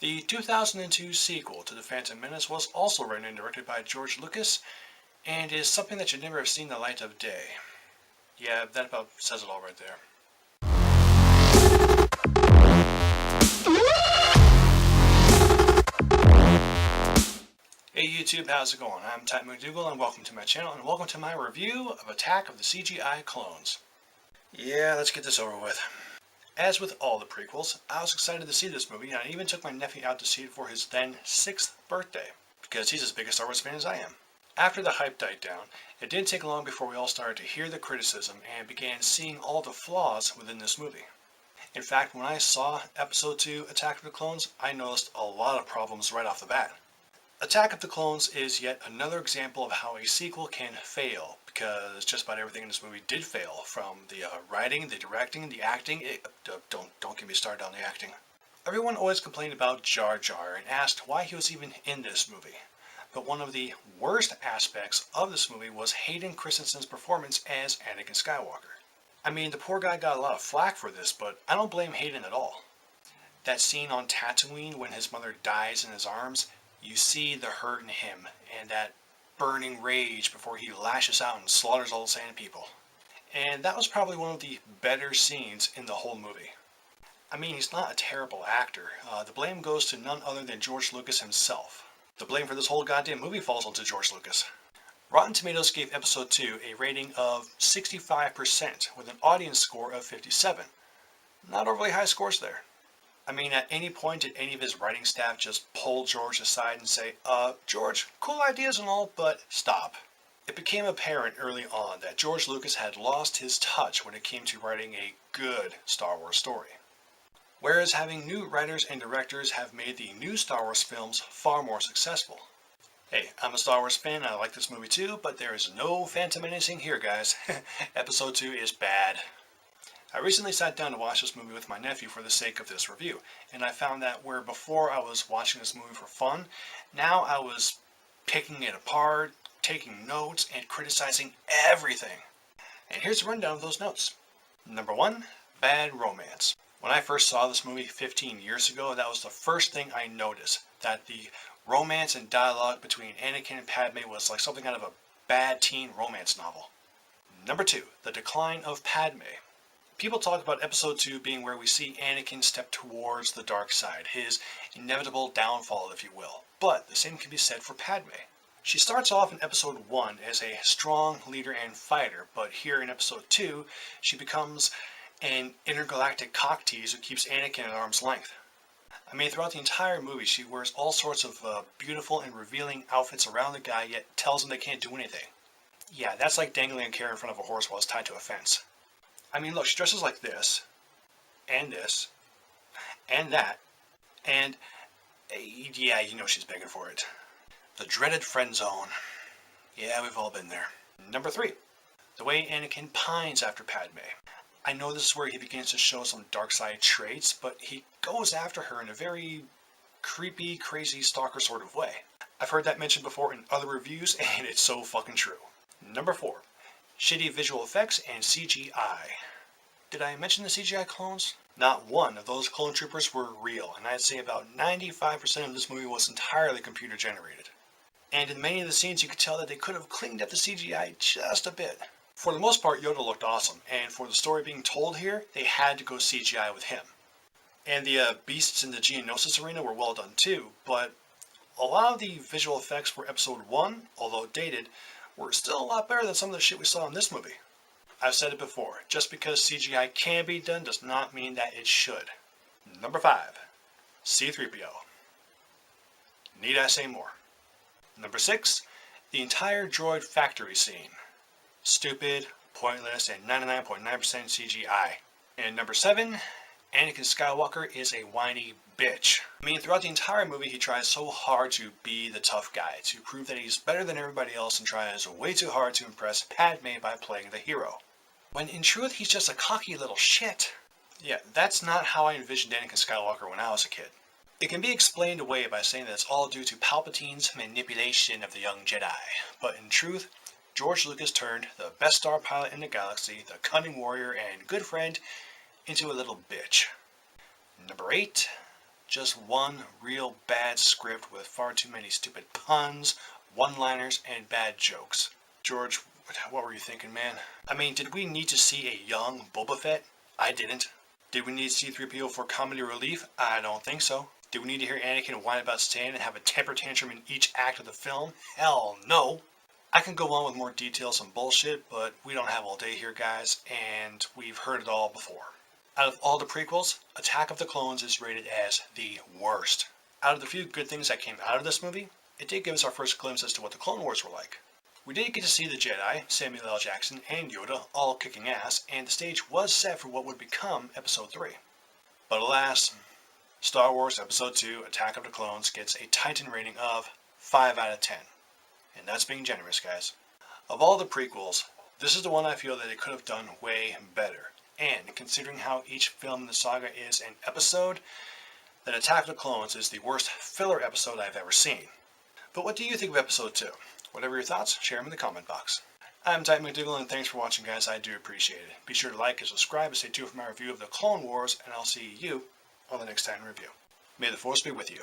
The 2002 sequel to The Phantom Menace was also written and directed by George Lucas, and is something that should never have seen the light of day. Yeah, that about says it all right there. Hey YouTube, how's it going? I'm titanmacdougall and welcome to my channel and welcome to my review of Attack of the CGI Clones. Yeah, let's get this over with. As with all the prequels, I was excited to see this movie, and I even took my nephew out to see it for his then 6th birthday, because he's as big a Star Wars fan as I am. After the hype died down, it didn't take long before we all started to hear the criticism and began seeing all the flaws within this movie. In fact, when I saw Episode 2, Attack of the Clones, I noticed a lot of problems right off the bat. Attack of the Clones is yet another example of how a sequel can fail, because just about everything in this movie did fail, from the writing, the directing, the acting. Don't get me started on the acting. Everyone always complained about Jar Jar and asked why he was even in this movie. But one of the worst aspects of this movie was Hayden Christensen's performance as Anakin Skywalker. I mean, the poor guy got a lot of flack for this, but I don't blame Hayden at all. That scene on Tatooine when his mother dies in his arms, you see the hurt in him and that burning rage before he lashes out and slaughters all the sand people. And that was probably one of the better scenes in the whole movie. I mean, he's not a terrible actor. The blame goes to none other than George Lucas himself. The blame for this whole goddamn movie falls onto George Lucas. Rotten Tomatoes gave Episode 2 a rating of 65% with an audience score of 57. Not overly high scores there. I mean, at any point did any of his writing staff just pull George aside and say, George, cool ideas and all, but stop. It became apparent early on that George Lucas had lost his touch when it came to writing a good Star Wars story. Whereas having new writers and directors have made the new Star Wars films far more successful. Hey, I'm a Star Wars fan and I like this movie too, but there is no Phantom Menacing here, guys. Episode 2 is bad. I recently sat down to watch this movie with my nephew for the sake of this review, and I found that where before I was watching this movie for fun, now I was picking it apart, taking notes, and criticizing everything. And here's a rundown of those notes. Number 1, bad romance. When I first saw this movie 15 years ago, that was the first thing I noticed, that the romance and dialogue between Anakin and Padme was like something out of a bad teen romance novel. Number 2, the decline of Padme. People talk about Episode 2 being where we see Anakin step towards the dark side, his inevitable downfall, if you will. But the same can be said for Padme. She starts off in Episode 1 as a strong leader and fighter, but here in Episode 2, she becomes an intergalactic cocktease who keeps Anakin at arm's length. I mean, throughout the entire movie, she wears all sorts of beautiful and revealing outfits around the guy, yet tells him they can't do anything. Yeah, that's like dangling a carrot in front of a horse while it's tied to a fence. I mean, look, she dresses like this, and that, and yeah, you know she's begging for it. The dreaded friend zone. Yeah, we've all been there. Number 3, the way Anakin pines after Padme. I know this is where he begins to show some dark side traits, but he goes after her in a very creepy, crazy stalker sort of way. I've heard that mentioned before in other reviews, and it's so fucking true. Number 4, shitty visual effects and CGI. Did I mention the CGI clones? Not one of those clone troopers were real, and I'd say about 95% of this movie was entirely computer generated. And in many of the scenes you could tell that they could have cleaned up the CGI just a bit. For the most part, Yoda looked awesome, and for the story being told here, they had to go CGI with him. And the beasts in the Geonosis arena were well done too, but a lot of the visual effects for Episode 1, although dated, were still a lot better than some of the shit we saw in this movie. I've said it before, just because CGI can be done does not mean that it should. Number 5, C-3PO. Need I say more? Number 6, the entire droid factory scene. Stupid, pointless, and 99.9% CGI. And number 7, Anakin Skywalker is a whiny bitch. I mean, throughout the entire movie, he tries so hard to be the tough guy, to prove that he's better than everybody else, and tries way too hard to impress Padme by playing the hero. When in truth, he's just a cocky little shit. Yeah, that's not how I envisioned Anakin Skywalker when I was a kid. It can be explained away by saying that it's all due to Palpatine's manipulation of the young Jedi, but in truth, George Lucas turned the best star pilot in the galaxy, the cunning warrior and good friend, into a little bitch. Number 8, Just one real bad script with far too many stupid puns, one-liners, and bad jokes. George, what were you thinking, man? I mean, did we need to see a young Boba Fett? I didn't. Did we need C-3PO for comedy relief? I don't think so. Did we need to hear Anakin whine about staying and have a temper tantrum in each act of the film? Hell no. I can go on with more details on bullshit, but we don't have all day here, guys, and we've heard it all before. Out of all the prequels, Attack of the Clones is rated as the worst. Out of the few good things that came out of this movie, it did give us our first glimpse as to what the Clone Wars were like. We did get to see the Jedi, Samuel L. Jackson, and Yoda all kicking ass, and the stage was set for what would become Episode 3. But alas, Star Wars Episode 2, Attack of the Clones gets a Titan rating of 5 out of 10. And that's being generous, guys. Of all the prequels, this is the one I feel that they could have done way better. And considering how each film in the saga is an episode, then Attack of the Clones is the worst filler episode I've ever seen. But what do you think of Episode 2? Whatever your thoughts, share them in the comment box. I'm titanmacdougall, and thanks for watching, guys. I do appreciate it. Be sure to like and subscribe and stay tuned for my review of the Clone Wars, and I'll see you on the next Titan review. May the Force be with you.